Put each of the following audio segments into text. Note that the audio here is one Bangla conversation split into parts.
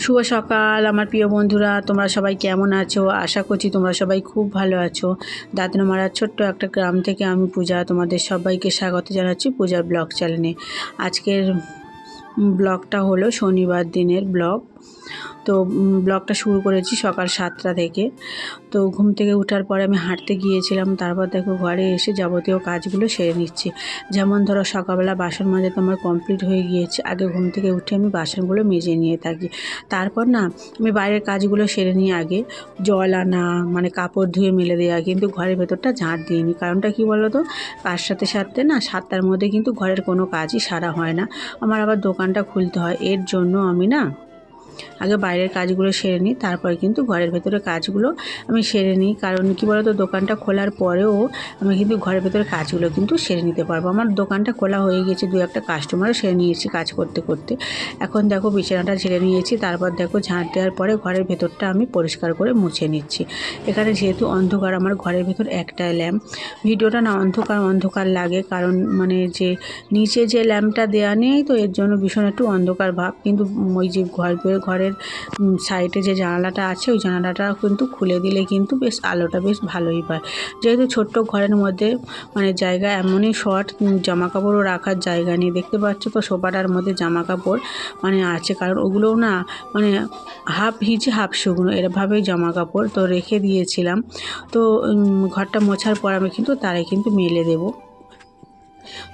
শুভ সকাল আমার প্রিয় বন্ধুরা, তোমরা সবাই কেমন আছো? আশা করছি তোমরা সবাই খুব ভালো আছো। দাঁতনমারার ছোট্ট একটা গ্রাম থেকে আমি পূজা তোমাদের সবাইকে স্বাগত জানাচ্ছি পূজার ব্লগ চ্যানেলে। আজকের ব্লগটা হলো শনিবার দিনের ব্লগ। তো ব্লগটা শুরু করেছি সকাল 7টা থেকে। তো ঘুম থেকে ওঠার পরে আমি হাঁটতে গিয়েছিলাম, তারপর দেখো ঘরে এসে যাবতীয় কাজগুলো সেরে নিচ্ছি। যেমন ধরো সকালবেলা বাসন মাজা তো আমার কমপ্লিট হয়ে গিয়েছে, আগে ঘুম থেকে উঠে আমি বাসনগুলো মেজে নিয়ে থাকি। তারপর না আমি বাইরের কাজগুলো সেরে নিয়ে আগে জল আনা মানে কাপড় ধুয়ে মেলে দেওয়া, কিন্তু ঘরের ভেতরটা ঝাঁট দিইনি। কারণটা কি বলো তো, কাজ সাথে সাথে না 7টার মধ্যে কিন্তু ঘরের কোনো কাজই সারা হয় না, আমার আবার দোকানটা খুলতে হয়। এর জন্য আমি না আগে বাইরের কাজগুলো সেরে নিই, তারপরে কিন্তু ঘরের ভেতরে কাজগুলো আমি সেরে নিই। কারণ কি বলো তো, দোকানটা খোলার পরেও আমি কিন্তু ঘরের ভেতরে কাজগুলো কিন্তু সেরে নিতে পারবো। আমার দোকানটা খোলা হয়ে গেছে, দু একটা কাস্টমারও সেরে নিয়েছি কাজ করতে করতে। এখন দেখো বিছানাটা ঝেড়ে নিয়েছি, তারপর দেখো ঝাঁট দেওয়ার পরে ঘরের ভেতরটা আমি পরিষ্কার করে মুছে নিচ্ছি। এখানে যেহেতু অন্ধকার, আমার ঘরের ভেতর একটাই ল্যাম্প, ভিডিওটা না অন্ধকার অন্ধকার লাগে, কারণ মানে যে নিচে যে ল্যাম্পটা দেওয়া নেই, তো এর জন্য ভীষণ একটু অন্ধকার ভাব। কিন্তু ওই যে ঘরের সাইডে যে জানালাটা আছে, ওই জানালাটা কিন্তু খুলে দিলে কিন্তু বেশ আলোটা বেশ ভালোই পায়। যেহেতু ছোট্ট ঘরের মধ্যে মানে জায়গা এমনই শর্ট, জামা কাপড়ও রাখার জায়গা নেই। দেখতে পাচ্ছ তো সোফাটার মধ্যে জামা কাপড় মানে আছে, কারণ ওগুলোও না মানে হাফ ভিজে হাফ শুকনো এরভাবেই জামা কাপড় তো রেখে দিয়েছিলাম। তো ঘরটা মোছার পর আমি কিন্তু তারাই কিন্তু মেলে দেবো।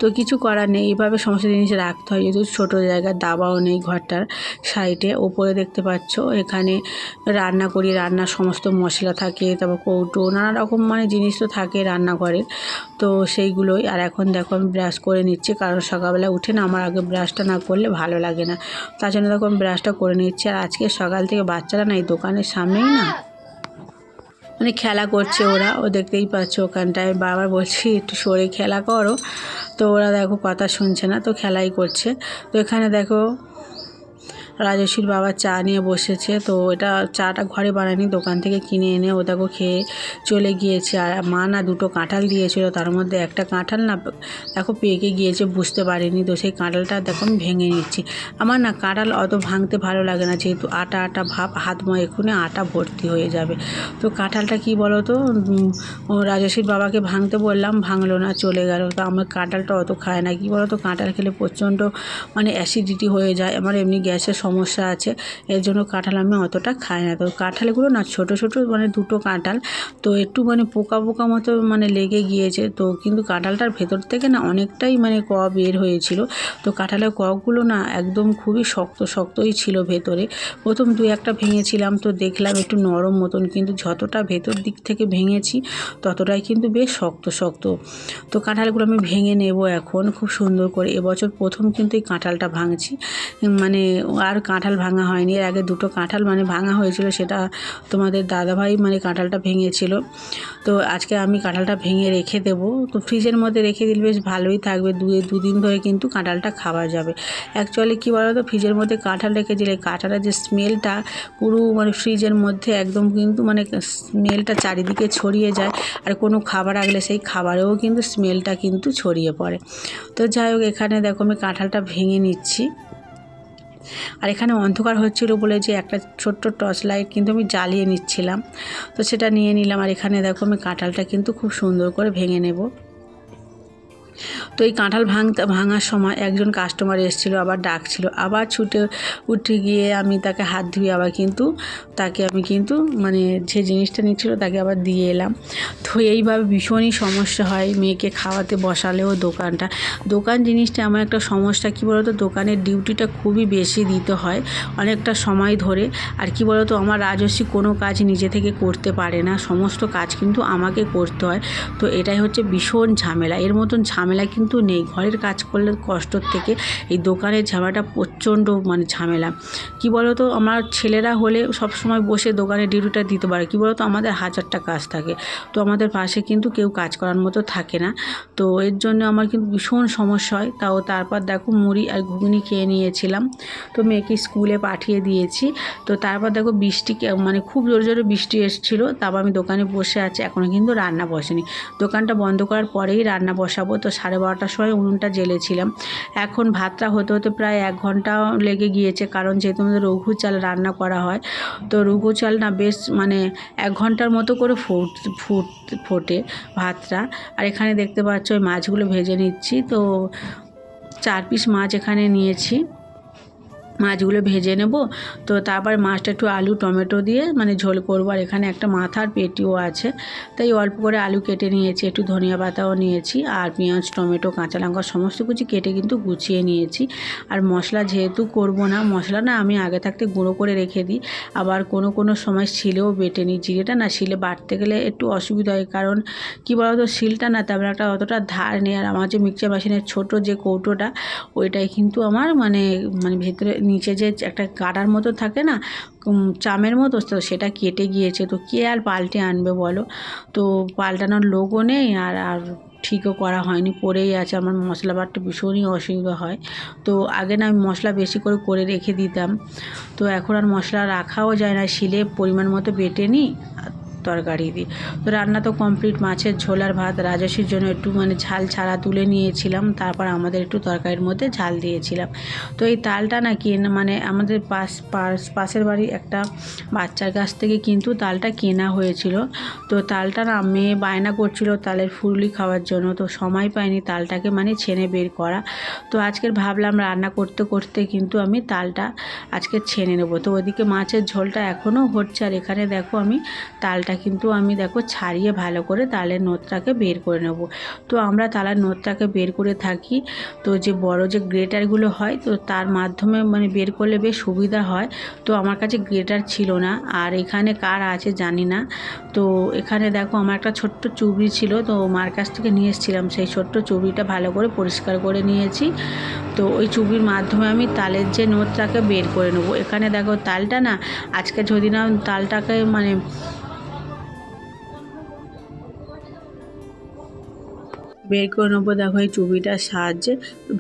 তো কিছু করার নেই, এইভাবে সমস্ত জিনিস রাখতে হয়, যেহেতু ছোটো জায়গার দাবাও নেই ঘরটার সাইডে। ওপরে দেখতে পাচ্ছ এখানে রান্না করি, রান্নার সমস্ত মশলা থাকে, তারপর কৌটো নানা রকম মানে জিনিস তো থাকে রান্নাঘরে, তো সেইগুলোই। আর এখন দেখো আমি ব্রাশ করে নিচ্ছি, কারণ সকালবেলা উঠে না আমার আগে ব্রাশটা না করলে ভালো লাগে না, তার জন্য দেখো আমি ব্রাশটা করে নিচ্ছি। আর আজকে সকাল থেকে বাচ্চারা না এই দোকানের সামনেই না মানে খেলা করছে ওরা, ও দেখতেই পাচ্ছ ওখানটায়। বারবার বলছি একটু সরে খেলা করো, তো ওরা দেখো কথা শুনছে না, তো খেলাই করছে। তো এখানে দেখো রাজস্বীর বাবা চা নিয়ে বসেছে, তো এটা চাটা ঘরে বানায়নি, দোকান থেকে কিনে এনে ও দেখো খেয়ে চলে গিয়েছে। আর মা না দুটো কাঁঠাল দিয়েছিল, তার মধ্যে একটা কাঁঠাল না দেখো পেকে গিয়েছে, বুঝতে পারিনি। তো সেই কাঁঠালটা দেখো আমি ভেঙে নিচ্ছি। আমার না কাঁঠাল অত ভাঙতে ভালো লাগে না, যেহেতু আটা আটা ভাব, হাত এক্ষুনি আটা ভর্তি হয়ে যাবে। তো কাঁঠালটা কি বলো তো, রাজস্বীর বাবাকে ভাঙতে বললাম, ভাঙলো না, চলে গেল। তো আমার কাঁঠালটা অত খায় না, কি বলো তো কাঁঠাল খেলে প্রচণ্ড মানে অ্যাসিডিটি হয়ে যায়, আমার এমনি গ্যাসের সমস্যা আছে, এর জন্য কাঁঠাল আমি অতটা খাই না। তো কাঁঠালগুলো না ছোট ছোট মানে দুটো কাঁঠাল, তো একটু মানে পোকা পোকা মতো মানে লেগে গিয়েছে। তো কিন্তু কাঁঠালটার ভেতর থেকে না অনেকটাই মানে বের হয়েছিল। তো কাঁঠালের কগুলো না একদম খুবই শক্ত শক্তই ছিল ভেতরে। প্রথম দু একটা ভেঙেছিলাম, তো দেখলাম একটু নরম মতন, কিন্তু যতটা ভেতর দিক থেকে ভেঙেছি ততটাই কিন্তু বেশ শক্ত শক্ত। তো কাঁঠালগুলো আমি ভেঙে নেব এখন খুব সুন্দর করে। এবছর প্রথম কিন্তু এই কাঁঠালটা ভাঙছি, মানে আর কাঁঠাল ভাঙা হয়নি। এর আগে দুটো কাঁঠাল মানে ভাঙা হয়েছিল, সেটা তোমাদের দাদাভাই মানে কাঁঠালটা ভেঙেছিল। তো আজকে আমি কাঁঠালটা ভেঙে রেখে দেবো, তো ফ্রিজের মধ্যে রেখে দিলে বেশ ভালোই থাকবে, দুদিন ধরে কিন্তু কাঁঠালটা খাওয়া যাবে। অ্যাকচুয়ালি কী বলো তো, ফ্রিজের মধ্যে কাঁঠাল রেখে দিলে কাঁঠালের যে স্মেলটা পুরো মানে ফ্রিজের মধ্যে একদম কিন্তু মানে স্মেলটা চারিদিকে ছড়িয়ে যায়, আর কোনো খাবার রাখলে সেই খাবারেও কিন্তু স্মেলটা কিন্তু ছড়িয়ে পড়ে। তো যাই হোক, এখানে দেখো আমি কাঁঠালটা ভেঙে নিচ্ছি। আর এখানে অন্ধকার হচ্ছিল বলে যে একটা ছোট্ট টর্চ লাইট কিন্তু আমি জ্বালিয়ে নিচ্ছিলাম, তো সেটা নিয়ে নিলাম। আর এখানে দেখো আমি কাঁঠালটা কিন্তু খুব সুন্দর করে ভেঙে নেব। তো এই কাঁঠাল ভাঙার সময় একজন কাস্টমার এসেছিলো, আবার ডাকছিল, আবার ছুটে উঠে গিয়ে আমি তাকে হাত ধুয়ে আবার কিন্তু তাকে আমি কিন্তু মানে যে জিনিসটা নিচ্ছিল তাকে আবার দিয়ে এলাম। তো এইভাবে ভীষণই সমস্যা হয় মেয়েকে খাওয়াতে বসালেও। দোকান জিনিসটা এমন একটা সমস্যা, কী বলতো, দোকানের ডিউটিটা খুবই বেশি দিতে হয় অনেকটা সময় ধরে। আর কি বলতো, আমার রাজস্বী কোনো কাজ নিজে থেকে করতে পারে না, সমস্ত কাজ কিন্তু আমাকে করতে হয়। তো এটাই হচ্ছে ভীষণ ঝামেলা, এর মতন ঝামেলা কিন্তু নেই। ঘরের কাজ করলে কষ্টর থেকে এই দোকানের ঝামেলাটা প্রচণ্ড মানে ঝামেলা। কি বলতো, আমার ছেলেরা হলে সব সময় বসে দোকানের ডিউটিটা দিতে পারে, কি বলতো আমাদের হাজারটা কাজ থাকে, তো আমাদের পাশে কিন্তু কেউ কাজ করার মতো থাকে না। তো এর জন্য আমার কিন্তু ভীষণ সমস্যা হয়। তারপর দেখো মুড়ি আর ঘুগনি খেয়ে নিয়েছিলাম, তো মেয়েকে স্কুলে পাঠিয়ে দিয়েছি। তো তারপর দেখো বৃষ্টি মানে খুব জোরে জোরে বৃষ্টি এসেছিলো, তারপর আমি দোকানে বসে আছি, এখনও কিন্তু রান্না বসেনি। দোকানটা বন্ধ করার পরেই রান্না বসাবো। তো 12:30টার সময় উনুনটা জ্বেলেছিলাম। এখন ভাতটা হতে হতে প্রায় 1 ঘন্টা লেগে গিয়েছে, কারণ যেহেতু আমাদের রঘু চাল রান্না করা হয়, তো রঘু চাল না বেশ 1 ঘন্টার মতো করে ফোটে ভাতটা। আর এখানে দেখতে পাচ্ছ ওই মাছগুলো ভেজে নিচ্ছি। তো 4 পিস মাছ এখানে নিয়েছি, মাছগুলো ভেজে নেব। তো তারপর মাছটা একটু আলু টমেটো দিয়ে ঝোল করবো। আর এখানে একটা মাথার পেটিও আছে, তাই অল্প করে আলু কেটে নিয়েছি, একটু ধনিয়া পাতাও নিয়েছি, আর পেঁয়াজ টমেটো কাঁচা লঙ্কা সমস্ত কিছু কেটে কিন্তু গুছিয়ে নিয়েছি। আর মশলা যেহেতু করব না, মশলা না আমি আগে থাকতে গুঁড়ো করে রেখে দিই, আবার কোনো সময় শিলেও বেটে নিই। জিরেটা না শিলে বাটতে গেলে একটু অসুবিধা হয়, কারণ কী বলো তো, শিলটা না তেমন একটা অতটা ধার নেই। আর আমার যে মিক্সচার মেশিনের ছোটো যে কৌটোটা, ওইটাই কিন্তু আমার ভেতরে নিচে যে একটা গাডার মতো থাকে না, চামের মতো, তো সেটা কেটে গিয়েছে। তো কে আর পাল্টে আনবে বলো, তো পাল্টানোর লোকও নেই, আর ঠিকও করা হয়নি, পড়েই আছে। আমার মশলা বাটতে ভীষণই অসুবিধা হয়। তো আগে না আমি মশলা বেশি করে রেখে দিতাম, তো এখন আর মশলা রাখাও যায় না, শিলে পরিমাণ মতো বেটে নিই, তরকারি দিই। তো রান্না তো কমপ্লিট, মাছের ঝোল আর ভাত। রাজস্বীর জন্য একটু ঝাল ছাড়া তুলে নিয়েছিলাম, তারপর আমাদের একটু তরকারির মধ্যে ঝাল দিয়েছিলাম। তো এই তালটা না আমাদের পাশের বাড়ি একটা বাচ্চার কাছ থেকে কিন্তু তালটা কেনা হয়েছিল। তো তালটা না মেয়ে বায়না করছিল তালের ফুলুরি খাওয়ার জন্য, তো সময় পাইনি তালটাকে ছেনে বের করা। তো আজকের ভাবলাম রান্না করতে করতে কিন্তু আমি তালটা আজকে ছেনে নেব। তো ওদিকে মাছের ঝোলটা এখনও হচ্ছে, আর এখানে দেখো আমি তালটা কিন্তু ছাড়িয়ে ভালো করে তালের নোদটাকে বের করে নেব। তো আমরা তালের নোদটাকে বের করে থাকি, তো যে বড় যে গ্রেটারগুলো হয়, তো তার মাধ্যমে বের করলে বেশ সুবিধা হয়। তো আমার কাছে গ্রেটার ছিল না, আর এখানে কার আছে জানি না। তো এখানে দেখো আমার একটা ছোট্ট চুবড়ি ছিল, তো মার কাছ থেকে নিয়ে এসেছিলাম। সেই ছোট্ট চুবড়িটা ভালো করে পরিষ্কার করে নিয়েছি। তো ওই চুবড়ির মাধ্যমে আমি তালের যে নোদটাকে বের করে নেব। এখানে দেখো তালটা না আজকে যদি না তালটাকে বের করে নেবো, দেখো এই চুবিটার সাহায্যে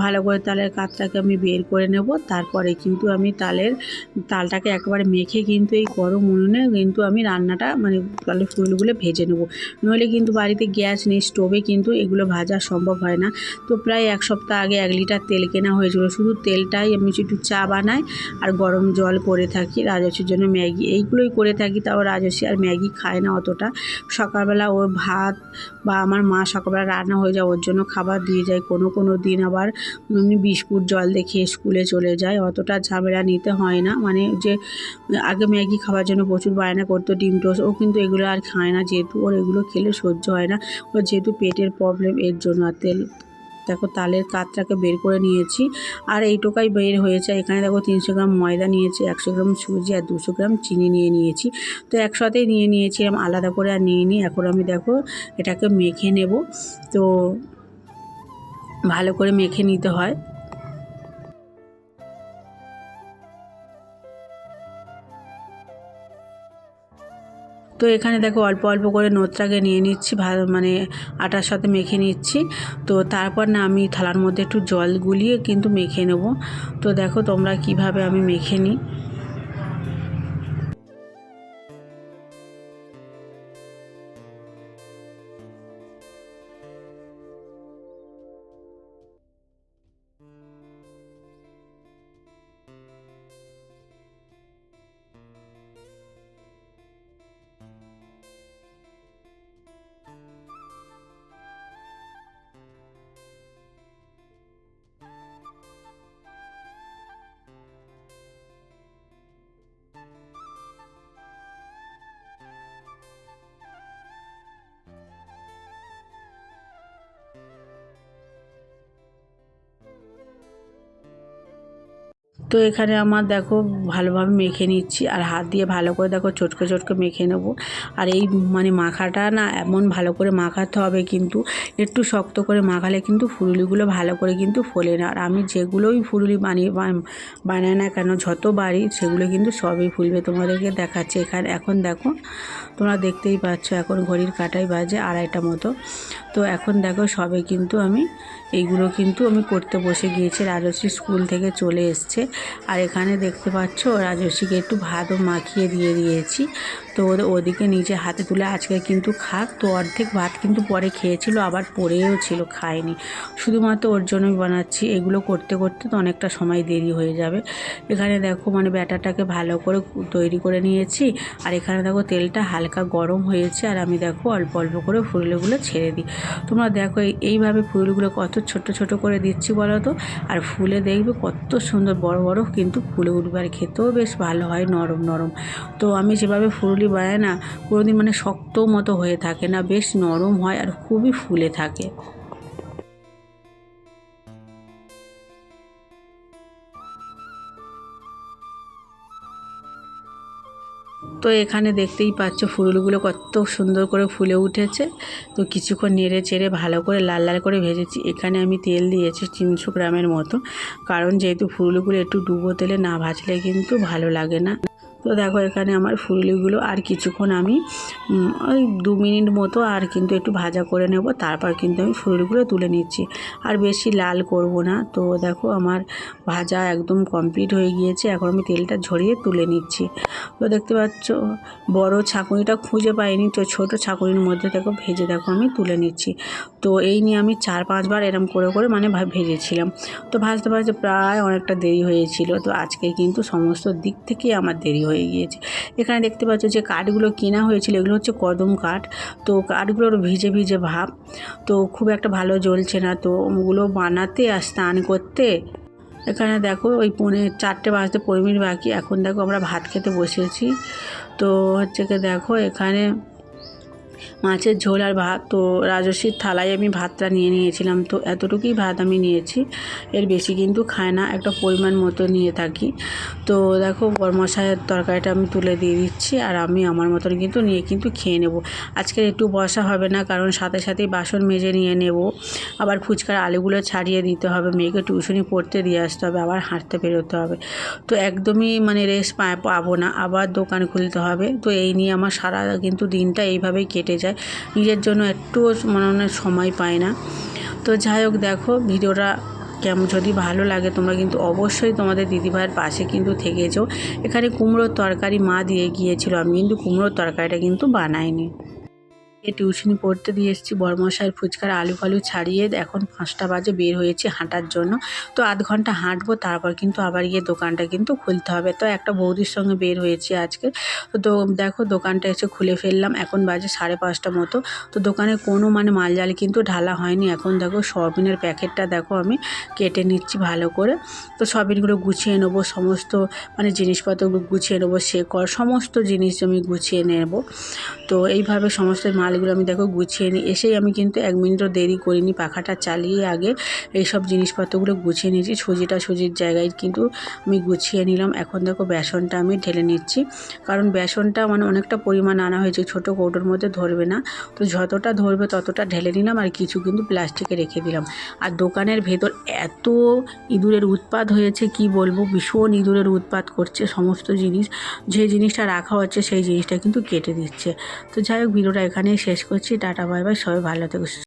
ভালো করে তালের কাতটাকে আমি বের করে নেব। তারপরে কিন্তু আমি তালটাকে একেবারে মেখে কিন্তু এই গরম উনুনে কিন্তু আমি রান্নাটা তালের ফুলগুলো ভেজে নেব। নইলে কিন্তু বাড়িতে গ্যাস নেই, স্টোভে কিন্তু এগুলো ভাজা সম্ভব হয় না। তো প্রায় 1 সপ্তাহ আগে 1 লিটার তেল কেনা হয়েছিল, শুধু তেলটাই আমি একটু চা বানাই আর গরম জল করে থাকি। রাজস্বীর জন্য ম্যাগি এইগুলোই করে থাকি, তাও রাজস্বী আর ম্যাগি খায় না অতটা। সকালবেলা ও ভাত বা আমার মা সকালবেলা রান্না হয়ে যায়, ওর জন্য খাবার দিয়ে যায়। কোনো দিন আবার বিস্কুট জল দিয়ে খেয়ে স্কুলে চলে যায়, অতটা ঝামেলা নিতে হয় না। যে আগে ম্যাগি খাওয়ার জন্য প্রচুর বায়না করতো, ডিম টোস্ট, ও কিন্তু এগুলো আর খায় না, যেহেতু ওর এগুলো খেলে সহ্য হয় না, ওর যেহেতু পেটের প্রবলেম, এর জন্য। আর দেখো তালের কাতটাকে বের করে নিয়েছি, আর এইটুকাই বের হয়েছে। এখানে দেখো 300 গ্রাম ময়দা নিয়েছি, 100 গ্রাম সুজি আর 200 গ্রাম চিনি নিয়েছি। তো একসাথেই নিয়েছিলাম, আলাদা করে আর নিইনি। এখন আমি দেখো এটাকে মেখে নেব। তো ভালো করে মেখে নিতে হয়। তো এখানে দেখো অল্প করে নোদটাকে নিয়ে নিচ্ছি, আটার সাথে মেখে নিচ্ছি। তো তারপর না আমি থালার মধ্যে একটু জল গুলিয়ে কিন্তু মেখে নেব। তো দেখো তোমরা কিভাবে আমি মেখে নিই। তো এখানে আমার দেখো ভালোভাবে মেখে নিচ্ছি, আর হাত দিয়ে ভালো করে দেখো চটকে মেখে নেব। আর এই মাখাটা না এমন ভালো করে মাখাতে হবে, কিন্তু একটু শক্ত করে মাখালে কিন্তু ফুলুরিগুলো ভালো করে কিন্তু ফোলে না। আর আমি যেগুলোই ফুলুরি বানাই না কেন, যত বাড়ি সেগুলো কিন্তু সবই ফুলবে। তোমাদেরকে দেখাচ্ছি এখন দেখো, তোমরা দেখতেই পাচ্ছ, এখন ঘড়ির কাঁটায় বাজে 2:30 মতো। তো এখন দেখো সবে কিন্তু আমি এইগুলো কিন্তু আমি করতে বসে গিয়েছি। রাজশ্রী স্কুল থেকে চলে এসছে, আর এখানে দেখতে পাচ্ছ রাজশ্রীকে একটু ভাতও মাখিয়ে দিয়ে দিয়েছি। তো ওদিকে নিজে হাতে তুলে আজকে কিন্তু খাক। তো অর্ধেক ভাত কিন্তু পরে খেয়েছিল, আবার পড়েও ছিল, খায়নি। শুধুমাত্র ওর জন্যই বানাচ্ছি। এগুলো করতে করতে তো অনেকটা সময় দেরি হয়ে যাবে। এখানে দেখো মানে ব্যাটারটাকে ভালো করে তৈরি করে নিয়েছি, আর এখানে দেখো তেলটা হালকা গরম হয়েছে, আর আমি দেখো অল্প অল্প করে ফুলগুলো ছেড়ে দিই। তোমরা দেখো এইভাবে ফুলগুলো কত ছোট ছোট করে দিচ্ছি বলো তো। আর ফুলে দেখবে কত সুন্দর বড় বড় কিন্তু ফুলে উঠবে, আর খেতেও বেশ ভালো হয়, নরম নরম। তো আমি যেভাবে ফুলুরি বানাই না, কোনোদিন মানে শক্ত মতো হয়ে থাকে না, বেশ নরম হয় আর খুবই ফুলে থাকে। তো এখানে দেখতেই পাচ্ছ ফুলগুলো কত সুন্দর করে ফুলে উঠেছে। তো কিছুক্ষণ নেড়ে চেড়ে ভালো করে লাল লাল করে ভেজেছি। এখানে আমি তেল দিয়েছি 300 গ্রামের মতো, কারণ যেহেতু ফুলগুলো একটু ডুবো তেলে না ভাজলে কিন্তু ভালো লাগে না। তো দেখো এখানে আমার ফুলগুলো আর কিছুক্ষণ আমি ওই 2 মিনিট মতো আর কিন্তু একটু ভাজা করে নেব, তারপর কিন্তু আমি ফুলগুলো তুলে নিচ্ছি। আর বেশি লাল করব না। তো দেখো আমার ভাজা একদম কমপ্লিট হয়ে গিয়েছে, এখন আমি তেলটা ঝরিয়ে তুলে নিচ্ছি। তো দেখতে পাচ্ছ বড় ছাঁকুনিটা খুঁজে পাইনি, তো ছোট ছাঁকুনির মধ্যে দেখো ভেজে দেখো আমি তুলে নিচ্ছি। তো এই নিয়ে আমি 4-5 বার এরম করে করে মানে ভেজেছিলাম। তো ভাজতে ভাজতে প্রায় অনেকটা দেরি হয়েছিল। তো আজকে কিন্তু সমস্ত দিক থেকে আমার দেরি হয়ে গিয়েছে। এখানে দেখতে পাচ্ছ যে কাঠগুলো কেনা হয়েছিল, এগুলো হচ্ছে কদম কাঠ। তো কাঠগুলোর ভিজে ভিজে ভাব, তো খুব একটা ভালো জ্বলছে না। তো ওগুলো বানাতে আর স্নান করতে এখানে দেখো ওই 4টে বাজতে 15 মিনিট বাকি। এখন দেখো আমরা ভাত খেতে বসেছি। তো হচ্ছে কি দেখো এখানে মাছের ঝোল আর ভাত। তো রাজস্বীর থালায় আমি ভাতটা নিয়ে নিয়েছিলাম, তো এতটুকুই ভাত আমি নিয়েছি, এর বেশি কিন্তু খায় না, একটা পরিমাণ মতো নিয়ে থাকি। তো দেখো বরমশাইয়ের তরকারিটা আমি তুলে দিয়ে দিচ্ছি, আর আমি আমার মতন কিন্তু নিয়ে কিন্তু খেয়ে নেব। আজকে একটু বসা হবে না, কারণ সাথে সাথেই বাসন মেজে নিয়ে নেব, আবার ফুচকার আলুগুলো ছাড়িয়ে দিতে হবে, মেয়েকে টিউশনি পড়তে দিয়ে আসতে হবে, আবার হাঁটতে বেরোতে হবে। তো একদমই মানে রেস্ট পাবো না, আবার দোকান খুলতে হবে। তো এই নিয়ে আমার সারা কিন্তু দিনটা এইভাবেই কেটে যায়, নিজের জন্য একটুও মানে সময় পাই না। তো যাই হোক দেখো ভিডিওটা কেমন, যদি ভালো লাগে তোমরা কিন্তু অবশ্যই তোমাদের দিদিভাইয়ের পাশে কিন্তু থেকেছো। এখানে কুমড়োর তরকারি মা দিয়ে গিয়েছিল, আমি কিন্তু কুমড়োর তরকারিটা কিন্তু বানাইনি। টিউশনি পড়তে দিয়ে এসেছি, বরমশাইয়ের ফুচকার আলু ফালু ছাড়িয়ে এখন 5টা বাজে বের হয়েছি হাঁটার জন্য। তো আধ ঘন্টা হাঁটবো, তারপর কিন্তু আবার গিয়ে দোকানটা কিন্তু খুলতে হবে। তো একটা বৌদির সঙ্গে বের হয়েছি আজকে। তো দেখো দোকানটা এসে খুলে ফেললাম, এখন বাজে 5:30 মতো। তো দোকানে কোনো মানে মালজাল কিন্তু ঢালা হয়নি। এখন দেখো সয়াবিনের প্যাকেটটা দেখো আমি কেটে নিচ্ছি ভালো করে। তো সয়াবিনগুলো গুছিয়ে নেবো, সমস্ত মানে জিনিসপত্রগুলো গুছিয়ে নেবো, শেকড় সমস্ত জিনিস আমি গুছিয়ে নেব। তো এইভাবে সমস্ত মালগুলো আমি দেখো গুছিয়ে নিই। এসেই আমি কিন্তু 1 মিনিটও দেরি করিনি, পাখাটা চালিয়ে আগে এইসব জিনিসপত্রগুলো গুছিয়ে নিয়েছি। সুজির জায়গায় কিন্তু আমি গুছিয়ে নিলাম। এখন দেখো বেসনটা আমি ঢেলে নিচ্ছি, কারণ বেসনটা মানে অনেকটা পরিমাণ আনা হয়েছে, ছোটো কৌটোর মধ্যে ধরবে না। তো যতটা ধরবে ততটা ঢেলে নিলাম, আর কিছু কিন্তু প্লাস্টিকে রেখে দিলাম। আর দোকানের ভেতর এত ইঁদুরের উৎপাত হয়েছে কি বলবো, ভীষণ ইঁদুরের উৎপাত করছে। সমস্ত জিনিস, যে জিনিসটা রাখা হচ্ছে সেই জিনিসটা কিন্তু কেটে দিচ্ছে। তো যাই হোক ভিডিওটা এখানেই শেষ করছি। টাটা বাই বাই, সবাই ভালো থেকো।